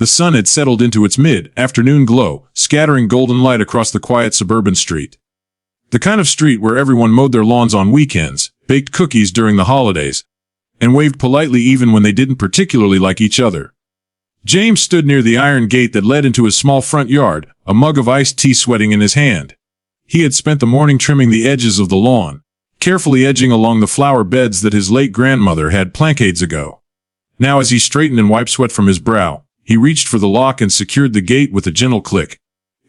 The sun had settled into its mid-afternoon glow, scattering golden light across the quiet suburban street. The kind of street where everyone mowed their lawns on weekends, baked cookies during the holidays, and waved politely even when they didn't particularly like each other. James stood near the iron gate that led into his small front yard, a mug of iced tea sweating in his hand. He had spent the morning trimming the edges of the lawn, carefully edging along the flower beds that his late grandmother had plancades ago. Now as he straightened and wiped sweat from his brow, he reached for the lock and secured the gate with a gentle click.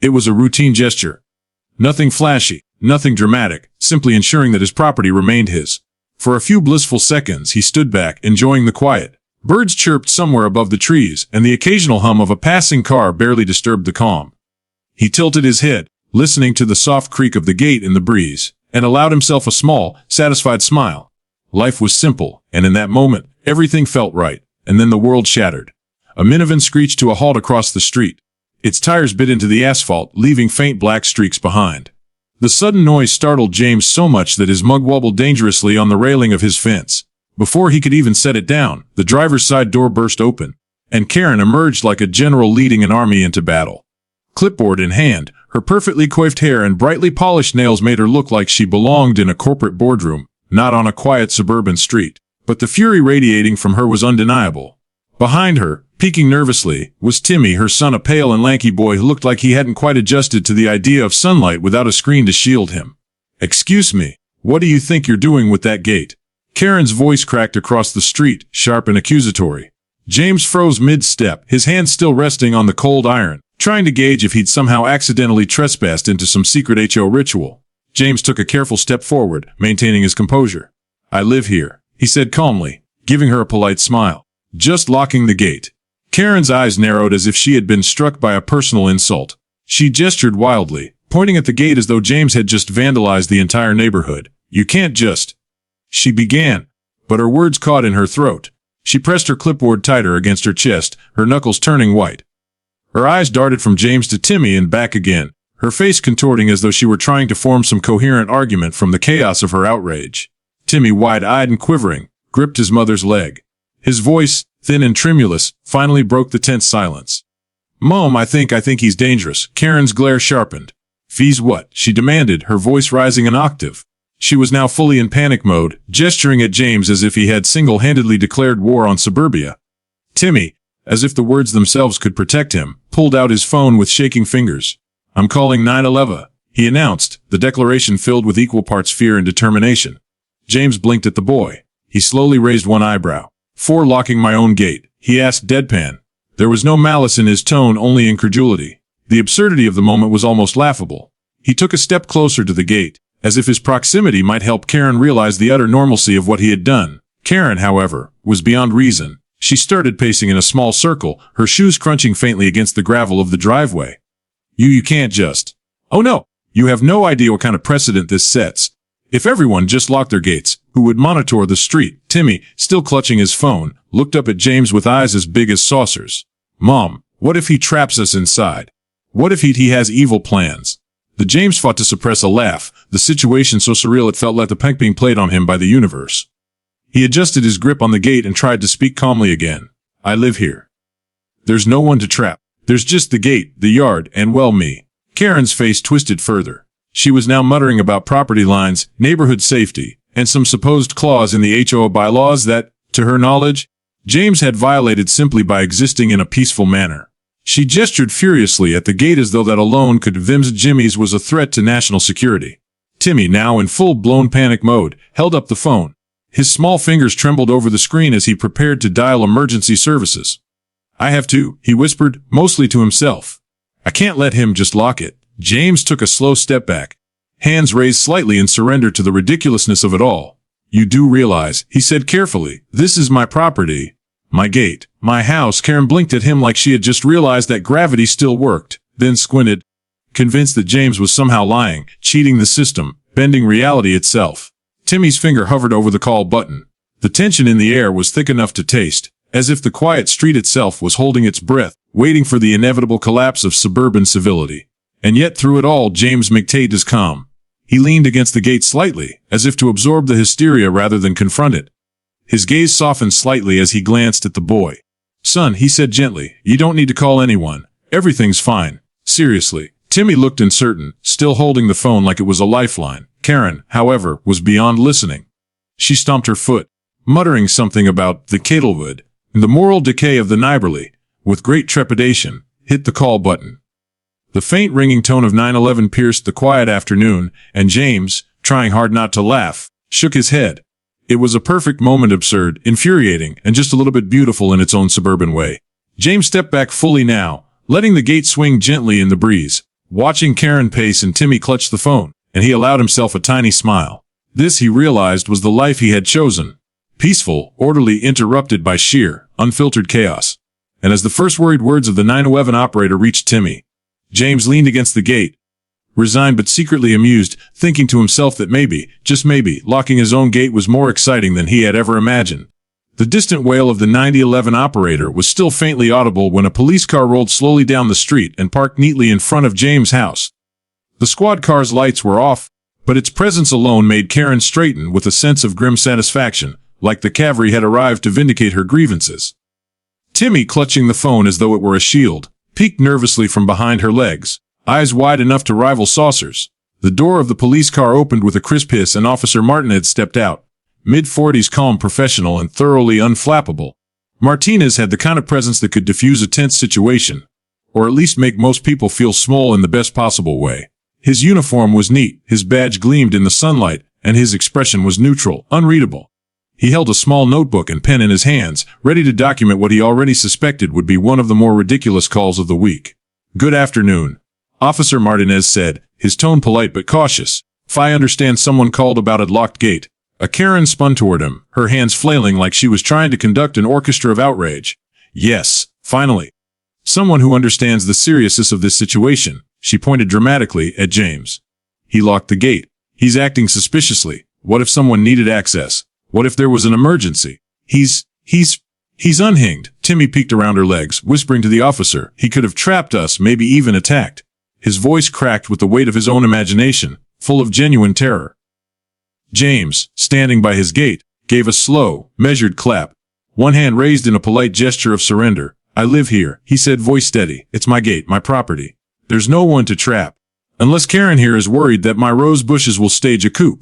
It was a routine gesture. Nothing flashy, nothing dramatic, simply ensuring that his property remained his. For a few blissful seconds he stood back, enjoying the quiet. Birds chirped somewhere above the trees, and the occasional hum of a passing car barely disturbed the calm. He tilted his head, listening to the soft creak of the gate in the breeze, and allowed himself a small, satisfied smile. Life was simple, and in that moment, everything felt right, and then the world shattered. A minivan screeched to a halt across the street. Its tires bit into the asphalt, leaving faint black streaks behind. The sudden noise startled James so much that his mug wobbled dangerously on the railing of his fence. Before he could even set it down, the driver's side door burst open, and Karen emerged like a general leading an army into battle. Clipboard in hand, her perfectly coiffed hair and brightly polished nails made her look like she belonged in a corporate boardroom, not on a quiet suburban street. But the fury radiating from her was undeniable. Behind her, peeking nervously, was Timmy, her son, a pale and lanky boy who looked like he hadn't quite adjusted to the idea of sunlight without a screen to shield him. "Excuse me, what do you think you're doing with that gate?" Karen's voice cracked across the street, sharp and accusatory. James froze mid-step, his hand still resting on the cold iron, trying to gauge if he'd somehow accidentally trespassed into some secret HOA ritual. James took a careful step forward, maintaining his composure. "I live here," he said calmly, giving her a polite smile. "Just locking the gate." Karen's eyes narrowed as if she had been struck by a personal insult. She gestured wildly, pointing at the gate as though James had just vandalized the entire neighborhood. "You can't just—" she began, but her words caught in her throat. She pressed her clipboard tighter against her chest, her knuckles turning white. Her eyes darted from James to Timmy and back again, her face contorting as though she were trying to form some coherent argument from the chaos of her outrage. Timmy, wide-eyed and quivering, gripped his mother's leg. His voice, thin and tremulous, finally broke the tense silence. "Mom, I think he's dangerous." Karen's glare sharpened. "Fees what?" she demanded, her voice rising an octave. She was now fully in panic mode, gesturing at James as if he had single-handedly declared war on suburbia. Timmy, as if the words themselves could protect him, pulled out his phone with shaking fingers. "I'm calling 911, he announced, the declaration filled with equal parts fear and determination. James blinked at the boy. He slowly raised one eyebrow. "For locking my own gate?" he asked deadpan. There was no malice in his tone, only incredulity. The absurdity of the moment was almost laughable. He took a step closer to the gate, as if his proximity might help Karen realize the utter normalcy of what he had done. Karen, however, was beyond reason. She started pacing in a small circle, her shoes crunching faintly against the gravel of the driveway. You can't just... Oh no, you have no idea what kind of precedent this sets. If everyone just locked their gates, who would monitor the street? Timmy, still clutching his phone, looked up at James with eyes as big as saucers. "Mom, what if he traps us inside? What if he has evil plans?" The James fought to suppress a laugh, the situation so surreal it felt like the prank being played on him by the universe. He adjusted his grip on the gate and tried to speak calmly again. "I live here. There's no one to trap. There's just the gate, the yard, and well, me." Karen's face twisted further. She was now muttering about property lines, neighborhood safety, and some supposed clause in the HOA bylaws that, to her knowledge, James had violated simply by existing in a peaceful manner. She gestured furiously at the gate as though that alone could convince Jimmy's was a threat to national security. Timmy, now in full-blown panic mode, held up the phone. His small fingers trembled over the screen as he prepared to dial emergency services. "I have to," he whispered, mostly to himself. "I can't let him just lock it." James took a slow step back, hands raised slightly in surrender to the ridiculousness of it all. "You do realize," he said carefully, "this is my property, my gate, my house." Karen blinked at him like she had just realized that gravity still worked, then squinted, convinced that James was somehow lying, cheating the system, bending reality itself. Timmy's finger hovered over the call button. The tension in the air was thick enough to taste, as if the quiet street itself was holding its breath, waiting for the inevitable collapse of suburban civility. And yet through it all, James maintained his calm. He leaned against the gate slightly, as if to absorb the hysteria rather than confront it. His gaze softened slightly as he glanced at the boy. Son, he said gently, you don't need to call anyone. Everything's fine. Seriously. Timmy looked uncertain, still holding the phone like it was a lifeline. Karen, however, was beyond listening. She stomped her foot, muttering something about the Cattlewood and the moral decay of the neighborly. With great trepidation, hit the call button. The faint ringing tone of 911 pierced the quiet afternoon, and James, trying hard not to laugh, shook his head. It was a perfect moment, absurd, infuriating, and just a little bit beautiful in its own suburban way. James stepped back fully now, letting the gate swing gently in the breeze, watching Karen pace and Timmy clutch the phone, and he allowed himself a tiny smile. This, he realized, was the life he had chosen. Peaceful, orderly, interrupted by sheer, unfiltered chaos. And as the first worried words of the 911 operator reached Timmy, James leaned against the gate, resigned but secretly amused, thinking to himself that maybe, just maybe, locking his own gate was more exciting than he had ever imagined. The distant wail of the 911 operator was still faintly audible when a police car rolled slowly down the street and parked neatly in front of James' house. The squad car's lights were off, but its presence alone made Karen straighten with a sense of grim satisfaction, like the cavalry had arrived to vindicate her grievances. Timmy, clutching the phone as though it were a shield, peeked nervously from behind her legs, eyes wide enough to rival saucers. The door of the police car opened with a crisp hiss and Officer Martinez stepped out. Mid-40s, calm, professional, and thoroughly unflappable. Martinez had the kind of presence that could diffuse a tense situation, or at least make most people feel small in the best possible way. His uniform was neat, his badge gleamed in the sunlight, and his expression was neutral, unreadable. He held a small notebook and pen in his hands, ready to document what he already suspected would be one of the more ridiculous calls of the week. Good afternoon, Officer Martinez said, his tone polite but cautious. If I understand, someone called about a locked gate. A Karen spun toward him, her hands flailing like she was trying to conduct an orchestra of outrage. Yes, finally. Someone who understands the seriousness of this situation. She pointed dramatically at James. He locked the gate. He's acting suspiciously. What if someone needed access? What if there was an emergency? He's unhinged. Timmy peeked around her legs, whispering to the officer. He could have trapped us, maybe even attacked. His voice cracked with the weight of his own imagination, full of genuine terror. James, standing by his gate, gave a slow, measured clap, one hand raised in a polite gesture of surrender. I live here, he said, voice steady. It's my gate, my property. There's no one to trap. Unless Karen here is worried that my rose bushes will stage a coup.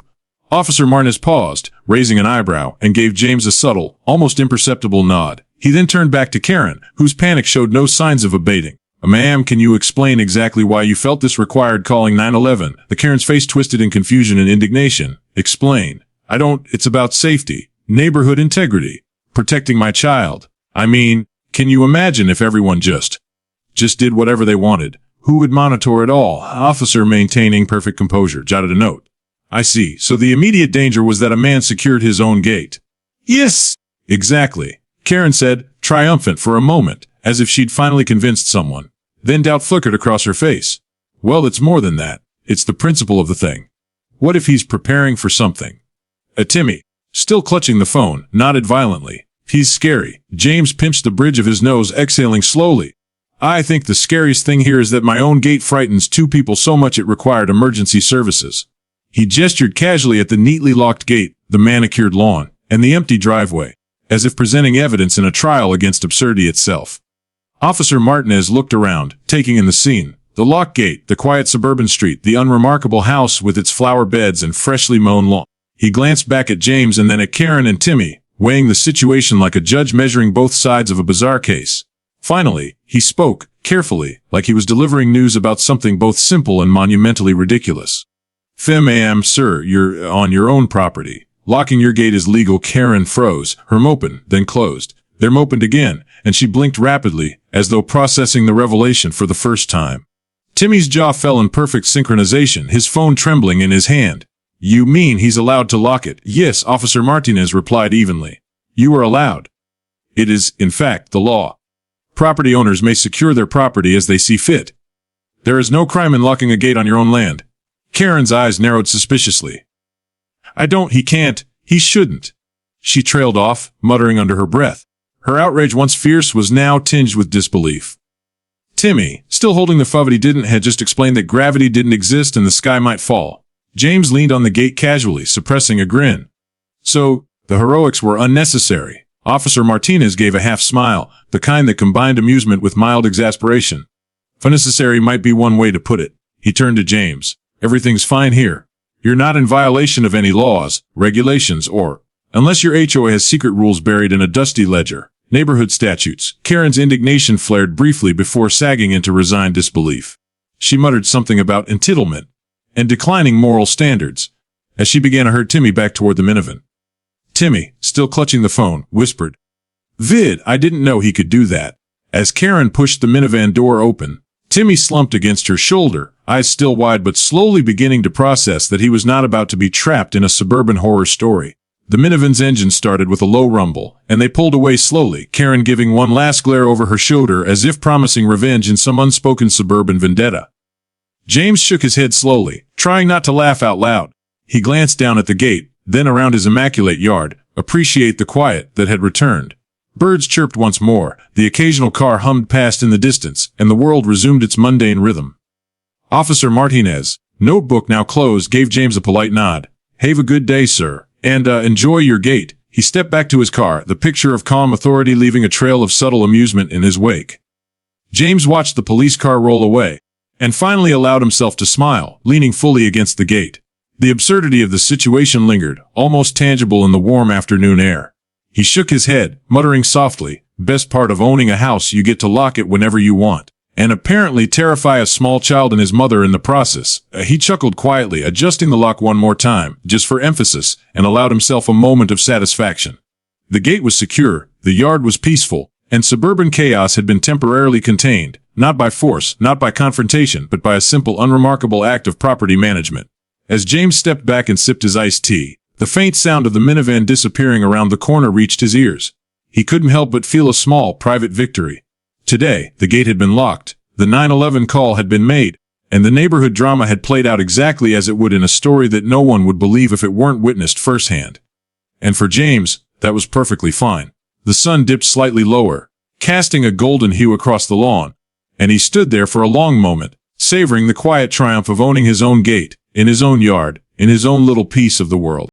Officer Martinez paused, raising an eyebrow, and gave James a subtle, almost imperceptible nod. He then turned back to Karen, whose panic showed no signs of abating. Ma'am, can you explain exactly why you felt this required calling 911? The Karen's face twisted in confusion and indignation. Explain. I don't, it's about safety, neighborhood integrity, protecting my child. I mean, can you imagine if everyone just did whatever they wanted? Who would monitor it all? Officer, maintaining perfect composure, jotted a note. I see. So the immediate danger was that a man secured his own gate. Yes, exactly, Karen said, triumphant for a moment, as if she'd finally convinced someone. Then doubt flickered across her face. Well, it's more than that. It's the principle of the thing. What if he's preparing for something? Timmy, still clutching the phone, nodded violently. He's scary. James pinched the bridge of his nose, exhaling slowly. I think the scariest thing here is that my own gate frightens two people so much it required emergency services. He gestured casually at the neatly locked gate, the manicured lawn, and the empty driveway, as if presenting evidence in a trial against absurdity itself. Officer Martinez looked around, taking in the scene. The locked gate, the quiet suburban street, the unremarkable house with its flower beds and freshly mown lawn. He glanced back at James and then at Karen and Timmy, weighing the situation like a judge measuring both sides of a bizarre case. Finally, he spoke, carefully, like he was delivering news about something both simple and monumentally ridiculous. Ma'am, sir, you're on your own property. Locking your gate is legal. Karen froze, her mouth open, then closed. Their mouth opened again, and she blinked rapidly, as though processing the revelation for the first time. Timmy's jaw fell in perfect synchronization, his phone trembling in his hand. You mean he's allowed to lock it? Yes, Officer Martinez replied evenly. You are allowed. It is, in fact, the law. Property owners may secure their property as they see fit. There is no crime in locking a gate on your own land. Karen's eyes narrowed suspiciously. He can't, he shouldn't. She trailed off, muttering under her breath. Her outrage, once fierce, was now tinged with disbelief. Timmy, still holding the phone had just explained that gravity didn't exist and the sky might fall. James leaned on the gate casually, suppressing a grin. So, the heroics were unnecessary. Officer Martinez gave a half-smile, the kind that combined amusement with mild exasperation. If unnecessary might be one way to put it. He turned to James. Everything's fine here. You're not in violation of any laws, regulations, or, unless your HOA has secret rules buried in a dusty ledger, neighborhood statutes. Karen's indignation flared briefly before sagging into resigned disbelief. She muttered something about entitlement and declining moral standards as she began to herd Timmy back toward the minivan. Timmy, still clutching the phone, whispered, "Vid, I didn't know he could do that." As Karen pushed the minivan door open, Timmy slumped against her shoulder, eyes still wide but slowly beginning to process that he was not about to be trapped in a suburban horror story. The minivan's engine started with a low rumble, and they pulled away slowly, Karen giving one last glare over her shoulder as if promising revenge in some unspoken suburban vendetta. James shook his head slowly, trying not to laugh out loud. He glanced down at the gate, then around his immaculate yard, appreciate the quiet that had returned. Birds chirped once more, the occasional car hummed past in the distance, and the world resumed its mundane rhythm. Officer Martinez, notebook now closed, gave James a polite nod. "Have a good day, sir, and enjoy your gate." He stepped back to his car, the picture of calm authority leaving a trail of subtle amusement in his wake. James watched the police car roll away, and finally allowed himself to smile, leaning fully against the gate. The absurdity of the situation lingered, almost tangible in the warm afternoon air. He shook his head, muttering softly, "Best part of owning a house, you get to lock it whenever you want, and apparently terrify a small child and his mother in the process." He chuckled quietly, adjusting the lock one more time, just for emphasis, and allowed himself a moment of satisfaction. The gate was secure, the yard was peaceful, and suburban chaos had been temporarily contained, not by force, not by confrontation, but by a simple, unremarkable act of property management. As James stepped back and sipped his iced tea, the faint sound of the minivan disappearing around the corner reached his ears. He couldn't help but feel a small, private victory. Today, the gate had been locked, the 911 call had been made, and the neighborhood drama had played out exactly as it would in a story that no one would believe if it weren't witnessed firsthand. And for James, that was perfectly fine. The sun dipped slightly lower, casting a golden hue across the lawn, and he stood there for a long moment, savoring the quiet triumph of owning his own gate, in his own yard, in his own little piece of the world.